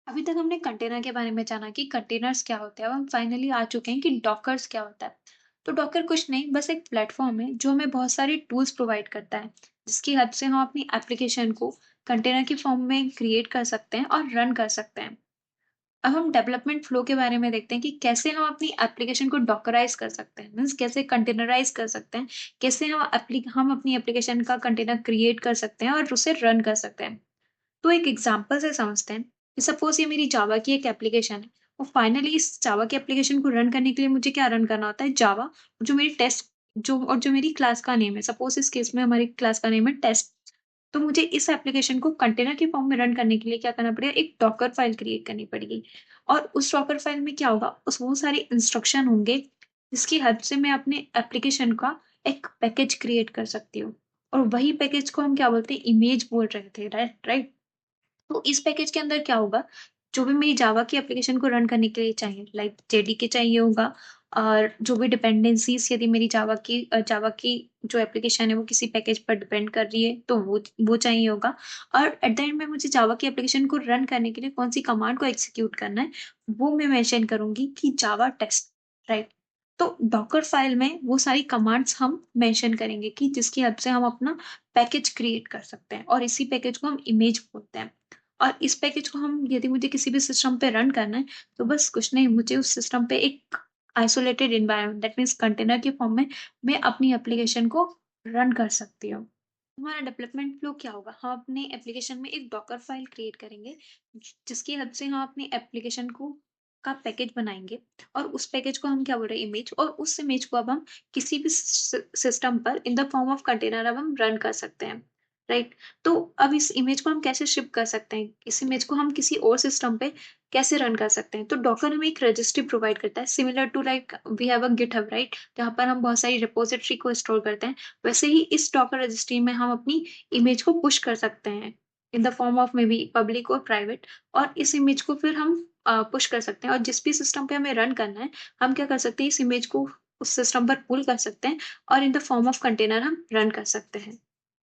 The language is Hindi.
अभी तक हमने कंटेनर के बारे में जाना कि कंटेनर्स क्या होते हैं। अब हम फाइनली आ चुके हैं कि डॉकर्स क्या होता है। तो डॉकर कुछ नहीं, बस एक प्लेटफॉर्म है जो हमें बहुत सारे टूल्स प्रोवाइड करता है, जिसकी हेल्प से हम अपनी एप्लीकेशन को कंटेनर की फॉर्म में क्रिएट कर सकते हैं और रन कर सकते हैं। अब हम डेवलपमेंट फ्लो के बारे में देखते हैं कि कैसे हम अपनी एप्लीकेशन को डॉकराइज कर सकते हैं, मीन्स कैसे कंटेनराइज कर सकते हैं, कैसे हम अपनी एप्लीकेशन का कंटेनर क्रिएट कर सकते हैं और उसे रन कर सकते हैं। तो एक एग्जांपल से समझते हैं कि सपोज़ ये मेरी जावा की एक एप्लीकेशन है और फाइनली इस जावा की एप्लीकेशन को रन करने के लिए मुझे क्या रन करना होता है, जावा, जो मेरी क्लास का नेम है। सपोज़ इस केस में हमारी क्लास का नेम है टेस्ट। तो मुझे इस एप्लीकेशन को कंटेनर के फॉर्म में रन करने के लिए क्या करना पड़ेगा, एक डॉकर फाइल क्रिएट करनी पड़ेगी। और उस डॉकर फाइल में क्या होगा, उस वो सारे इंस्ट्रक्शन होंगे जिसकी हेल्प से मैं अपने एप्लीकेशन का एक पैकेज क्रिएट कर सकती हूँ। और वही पैकेज को हम क्या बोलते हैं, इमेज बोल रहे थे, राइट। तो इस पैकेज के अंदर क्या होगा, जो भी मेरी जावा की एप्लीकेशन को रन करने के लिए चाहिए, लाइक जेडीके चाहिए होगा, और जो भी डिपेंडेंसीज, यदि मेरी जावा की जो एप्लीकेशन है वो किसी पैकेज पर डिपेंड कर रही है तो वो चाहिए होगा। और एट द एंड में मुझे जावा की एप्लीकेशन को रन करने के लिए कौन सी कमांड को एग्जीक्यूट करना है, वो मैं मेंशन करूंगी कि जावा टेस्ट, राइट। तो डॉकर फाइल में वो सारी कमांड्स हम मेंशन करेंगे कि जिसकी हेल्प से हम अपना पैकेज क्रिएट कर सकते हैं, और इसी पैकेज को हम इमेज बोलते हैं। और इस पैकेज को हम, यदि मुझे किसी भी सिस्टम पे रन करना है, तो बस कुछ नहीं, मुझे उस सिस्टम पे एक isolated environment, that means container के फॉर्म में मैं अपनी एप्लीकेशन को रन कर सकती हूँ। हमारा डेवलपमेंट फ्लो क्या होगा, हम अपने एप्लीकेशन में एक डॉकर फाइल क्रिएट करेंगे, जिसकी हेल्प से हम अपनी एप्लीकेशन को का पैकेज बनाएंगे। और उस पैकेज को हम क्या बोल रहे हैं, इमेज। और उस इमेज को अब हम किसी भी सिस्टम पर in the form of container अब हम रन कर सकते हैं, राइट। तो अब इस इमेज को हम कैसे शिप कर सकते हैं, इस इमेज को हम किसी और सिस्टम पे कैसे रन कर सकते हैं। तो डॉकर हमें एक रजिस्ट्री प्रोवाइड करता है, similar to like we have a GitHub, right, जहाँ पर हम बहुत सारी रिपोजिटरी को स्टोर करते हैं। वैसे ही इस डॉकर रजिस्ट्री में हम अपनी इमेज को पुश कर सकते हैं in the form of may be public और प्राइवेट। और इस इमेज को फिर हम पुश कर सकते हैं, और जिस भी सिस्टम पे हमें रन करना है, हम क्या कर सकते हैं, इस इमेज को उस सिस्टम पर पुल कर सकते हैं और in the form of container हम रन कर सकते हैं।